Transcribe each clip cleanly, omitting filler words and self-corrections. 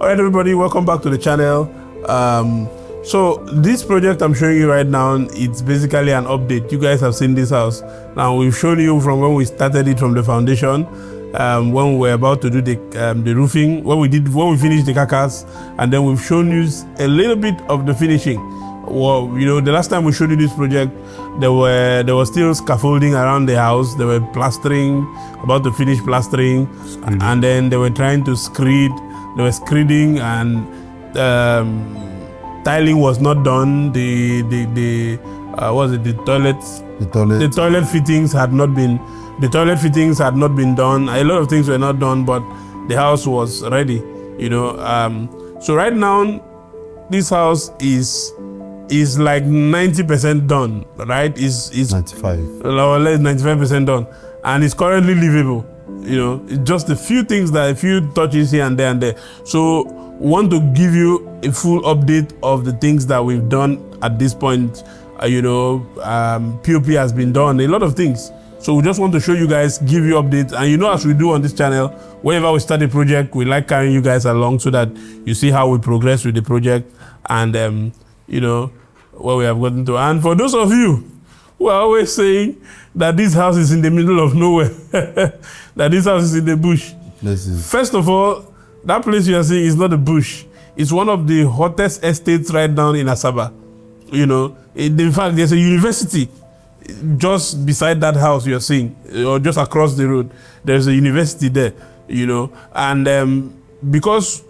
Alright everybody, welcome back to the channel. So this project I'm showing you right now, it's basically an update. You guys have seen this house. Now we've shown you from when we started it from the foundation, when we were about to do the roofing, when we finished the carcass, and then we've shown you a little bit of the finishing. Well, you know, the last time we showed you this project, there was still scaffolding around the house. They were plastering, about to finish plastering, and then they were trying to screed. They were screeding, and tiling was not done. The toilet fittings had not been. The toilet fittings had not been done. A lot of things were not done, but the house was ready. You know. So right now, this house is like 90% done. Right? Is 95. Or less 95% done, and it's currently livable. You know, it's just a few things, that a few touches here and there. So want to give you a full update of the things that we've done at this point. You know, POP has been done, a lot of things. So we just want to show you guys, give you updates. And you know, as we do on this channel, whenever we start a project, we like carrying you guys along so that you see how we progress with the project and you know, where we have gotten to. And for those of you who are always saying that this house is in the middle of nowhere, that this house is in the bush. First of all, that place you are seeing is not a bush. It's one of the hottest estates right now in Asaba. You know, in fact, there's a university just beside that house you're seeing, or just across the road. There's a university there, you know, and because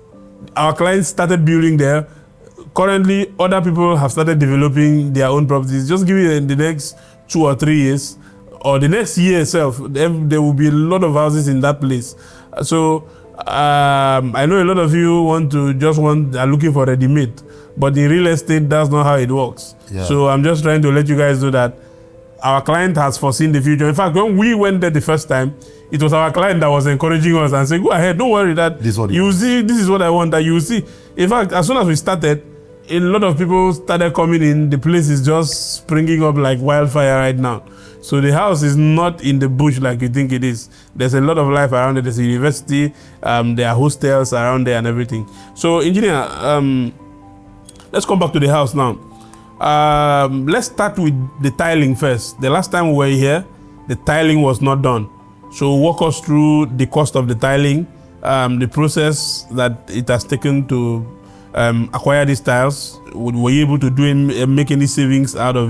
our clients started building there, currently other people have started developing their own properties. Just give it in the next 2 or 3 years, or the next year itself, there will be a lot of houses in that place. So I know a lot of you are looking for ready-made, but in real estate, that's not how it works. Yeah. So I'm just trying to let you guys know that our client has foreseen the future. In fact, when we went there the first time, it was our client that was encouraging us and saying, go ahead, don't worry, that you will see, this is what I want, that you will see. In fact, as soon as we started, a lot of people started coming in. The place is just springing up like wildfire right now. So the house is not in the bush like you think it is. There's a lot of life around it. There's a university, there are hostels around there and everything. So engineer, let's come back to the house now. Let's start with the tiling first. The last time we were here, the tiling was not done. So walk us through the cost of the tiling, the process that it has taken to acquire these tiles. Were you able to make any savings out of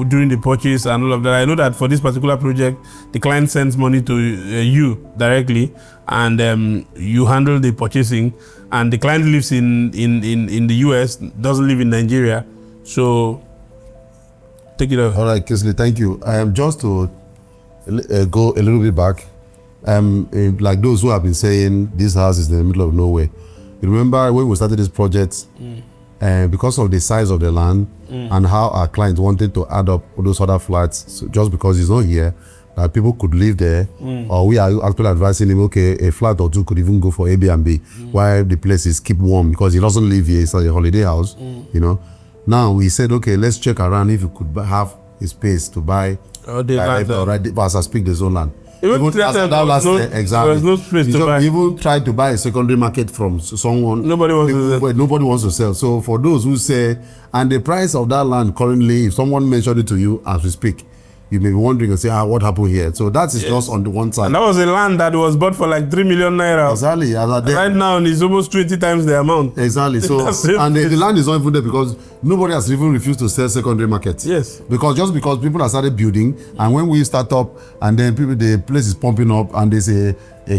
during the purchase and all of that? I know that for this particular project, the client sends money to you directly, and you handle the purchasing. And the client lives in the US, doesn't live in Nigeria. So take it off. All right, Kesley, thank you. Just to go a little bit back, like those who have been saying this house is in the middle of nowhere. You remember when we started this project, because of the size of the land and how our client wanted to add up those other flats, so just because it's not here, that people could live there, or we are actually advising him, okay, a flat or two could even go for Airbnb, while the place is keep warm, because he doesn't live here, it's like a holiday house, you know. Now we said, okay, let's check around if you could have a space to buy, as I speak, the zone land. Exactly. There was no space to buy. Even tried to buy a secondary market from someone. Nobody wants to sell. So for those who say, and the price of that land currently, if someone mentioned it to you as we speak, you may be wondering and say, what happened here? So that is just on the one side. And that was a land that was bought for like 3 million naira. Exactly. Right now, it's almost 20 times the amount. Exactly. So and the land is not even there because nobody has even refused to sell secondary markets. Yes. Because people have started building, and when we start up, and then the place is pumping up, and there's a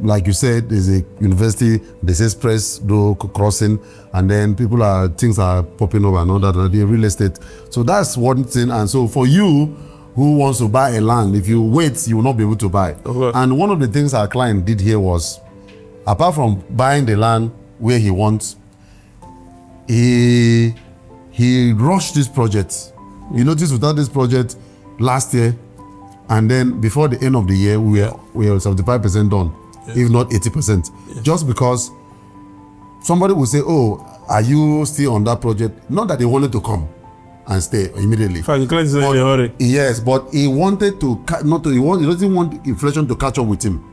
like you said, there's a university, there's express door crossing, and then things are popping up and all that, and the real estate. So that's one thing. And so for you who wants to buy a land, if you wait, you will not be able to buy. Okay. And one of the things our client did here was, apart from buying the land where he wants, he rushed this project. You notice without this project last year, and then before the end of the year, we were 75% done, if not 80%. Just because somebody will say, "Oh, are you still on that project?" Not that they wanted to come and stay immediately. In fact, the client is in a hurry. Yes, but he wanted to he doesn't want inflation to catch up with him.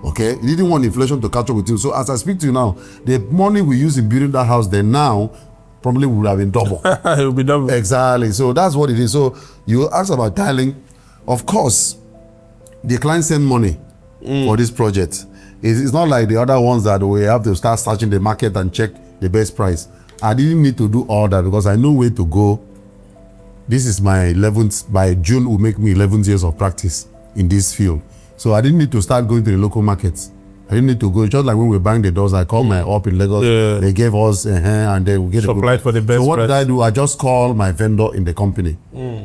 Okay, he didn't want inflation to catch up with him. So as I speak to you now, the money we use in building that house, then now probably would have been double. It will be double. Exactly. So that's what it is. So you ask about tiling. Of course, the client sent money for this project. It's not like the other ones that we have to start searching the market and check the best price. I didn't need to do all that because I know where to go. This is my 11th. By June will make me 11 years of practice in this field. So I didn't need to start going to the local markets. I didn't need to go. Just like when we bang the doors, I called my up in Lagos. Yeah. They gave us and then we get applied for the best. So what price. did I do? I just called my vendor in the company.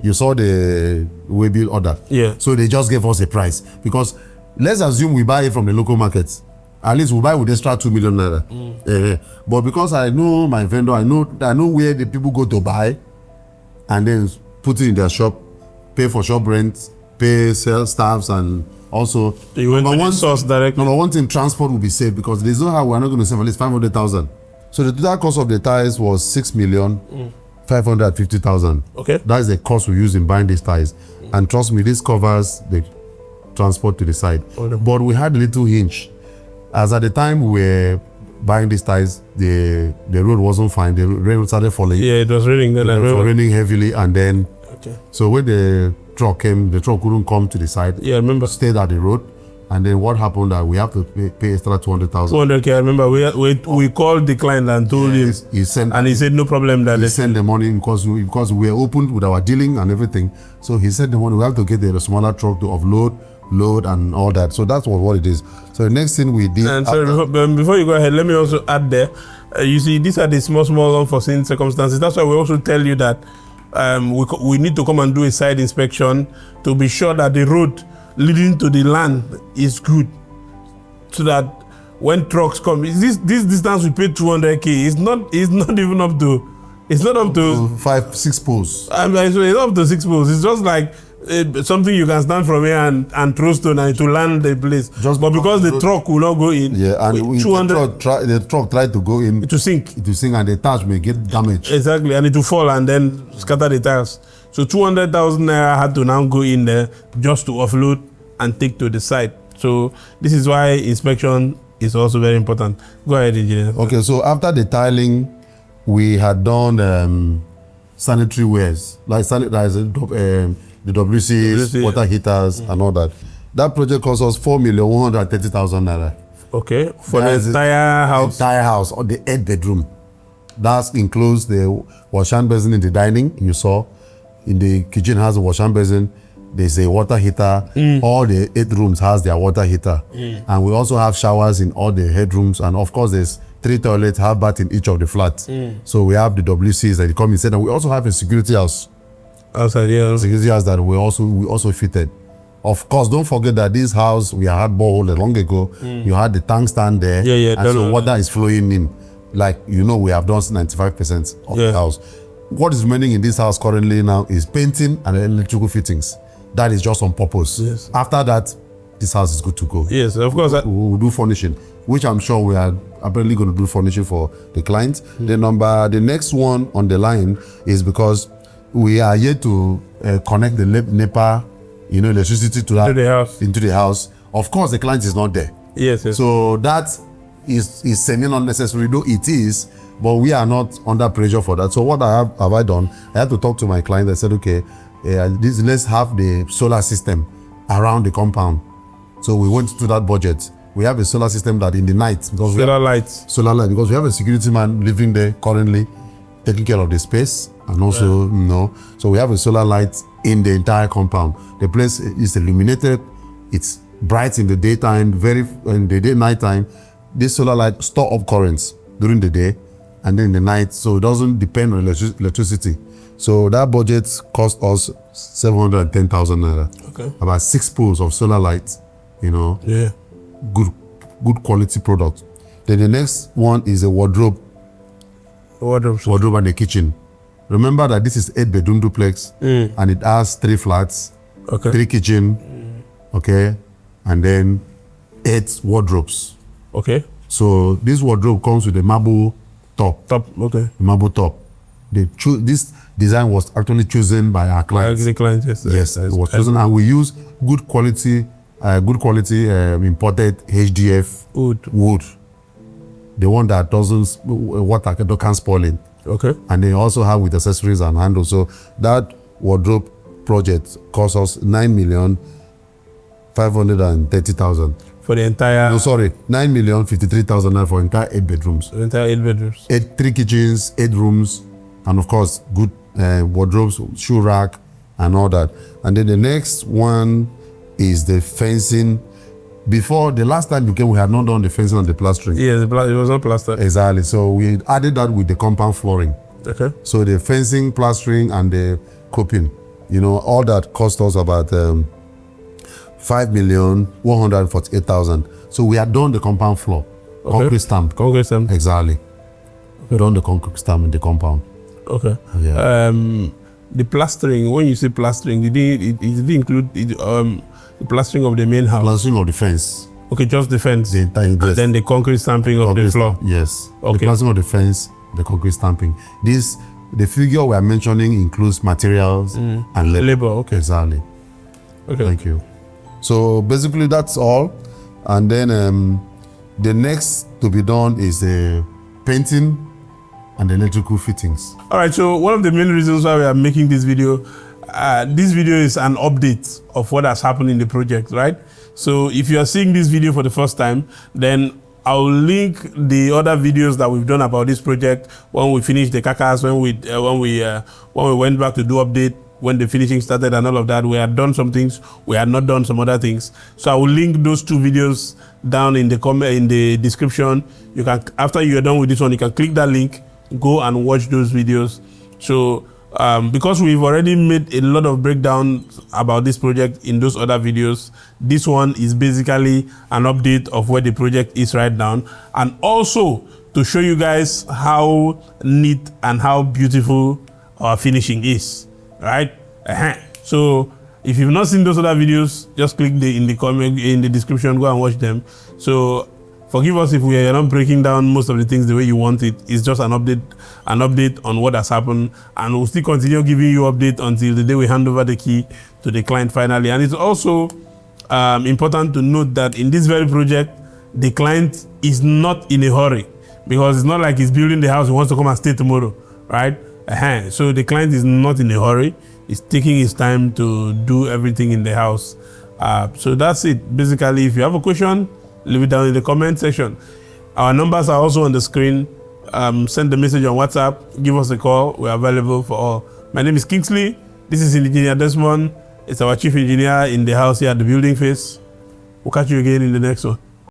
You saw the way bill order. Yeah. So they just gave us a price because let's assume we buy it from the local markets. At least we buy with extra 2 million naira. But because I know my vendor, I know where the people go to buy, and then put it in their shop, pay for shop rent, pay sales staffs, and also you went to the source directly. Number one thing, transport will be saved because there's no how we're not going to save at least 500,000. So the total cost of the ties was 6,550,000. Okay. That is the cost we use in buying these ties, and trust me, this covers the transport to the site. Okay. But we had a little hinge, as at the time we were buying these ties, the road wasn't fine. The rain started falling. Yeah, it was raining then. It was raining heavily, and then so when the truck came, the truck couldn't come to the side. Yeah, I remember. Stayed at the road, and then what happened that we have to pay extra 200,000. 200K. I remember we called the client and told him. He sent, and he said no problem. That he sent the money because we were open with our dealing and everything. So he sent the money. We have to get a smaller truck to offload, load, and all that. So that's what it is. So the next thing we did. And sorry, before you go ahead, let me also add there. You see, these are the small unforeseen circumstances. That's why we also tell you that we need to come and do a site inspection to be sure that the road leading to the land is good, so that when trucks come, this distance we paid 200K. It's not even up to. It's not up to 5-6 poles. I mean, so it's not up to 6 poles. It's just like something you can stand from here and throw stone and to land the place. But because the truck will not go in. Yeah, and the truck tried to go in. It will sink. It will sink, and the tires may get damaged. Exactly, and it will fall and then scatter the tires. So 200,000 naira had to now go in there just to offload and take to the site. So this is why inspection is also very important. Go ahead, engineer. Okay, so after the tiling, we had done sanitary wares, like the WCs, water heaters, and all that. That project cost us 4,130,000 naira. Okay, for the entire house? Entire house, or the 8-bedroom. That includes the wash hand basin in the dining, you saw. In the kitchen has a wash hand basin. There's a water heater. All the 8 rooms has their water heater. And we also have showers in all the headrooms. And of course, there's 3 toilets, half bath in each of the flats. So we have the WCs that come inside. And we also have a security house. Outside, yeah. Security house that we also fitted. Of course, don't forget that this house, we had borehole long ago. You had the tank stand there. Yeah. And so water is flowing in. Like, we have done 95% of the house. What is remaining in this house currently now is painting and electrical fittings. That is just on purpose. Yes. After that, this house is good to go. Yes, of course. We'll do furnishing, which I'm sure we are apparently going to do furnishing for the client. The next one on the line is because we are yet to connect the NEPA, electricity into the house. Of course, the client is not there. Yes. So that is semi-unnecessary, though it is, but we are not under pressure for that. So what have I done? I had to talk to my client. I said, okay, let's have the solar system around the compound. So we went to that budget. We have a solar system that in the night, because solar light, because we have a security man living there currently, taking care of the space, and also so we have a solar light in the entire compound. The place is illuminated. It's bright in the daytime, very in the night time. This solar light store up currents during the day and then in the night, so it doesn't depend on electricity. So that budget cost us 710,000 naira. Okay. About 6 poles of solar light, you know. Yeah. Good quality product. Then the next one is a wardrobe. Wardrobe and a kitchen. Remember that this is 8-bedroom duplex and it has 3 flats, 3 kitchen, okay, and then 8 wardrobes. Okay. So this wardrobe comes with a marble top. Okay. Marble top. This design was actually chosen by our clients. The client, yes. Yes, it was chosen, and we use good quality imported HDF wood. The one that doesn't water can't spoil it. Okay. And they also have with accessories and handles. So that wardrobe project cost us 9,530,000 for the entire. No, sorry, 9,053,000 for entire 8 bedrooms. The entire 8 bedrooms. 3 kitchens, 8 rooms, and of course good wardrobes, shoe rack, and all that. And then the next one is the fencing. Before the last time you came, we had not done the fencing and the plastering. Yes, it was not plastered. Exactly. So we added that with the compound flooring. Okay. So the fencing, plastering, and the coping, you know, all that cost us about 5,148,000. So we had done the compound floor, concrete stamp. Concrete stamp. Exactly. We done the concrete stamp in the compound. Okay. Yeah. The plastering. When you say plastering, did it include the plastering of the main house? Plastering of the fence. Okay, just the fence. The entire. And then the concrete stamping of the floor. Yes. Okay. The plastering of the fence, the concrete stamping. The figure we are mentioning includes materials and labor. Okay. Exactly. Okay. Thank you. So basically that's all. And then the next to be done is the painting and the electrical fittings. All right. So one of the main reasons why we are making this video is an update of what has happened in the project, right? So if you are seeing this video for the first time, then I'll link the other videos that we've done about this project when we finished the kakas, when we went back to do update, when the finishing started and all of that. We had done some things, we had not done some other things. So I will link those 2 videos down in the description. You can, after you are done with this one, you can click that link, go and watch those videos. So because we've already made a lot of breakdown about this project in those other videos, this one is basically an update of where the project is right now, and also to show you guys how neat and how beautiful our finishing is, right? So if you've not seen those other videos, just click in the description, go and watch them. So forgive us if we are not breaking down most of the things the way you want it. It's just an update on what has happened, and we'll still continue giving you update until the day we hand over the key to the client finally. And it's also important to note that in this very project, the client is not in a hurry, because it's not like he's building the house, he wants to come and stay tomorrow, right? So the client is not in a hurry. He's taking his time to do everything in the house. So that's it. Basically, if you have a question, leave it down in the comment section. Our numbers are also on the screen. Send the message on WhatsApp, give us a call. We're available for all. My name is Kingsley. This is Engineer Desmond. It's our chief engineer in the house here at the building face. We'll catch you again in the next one.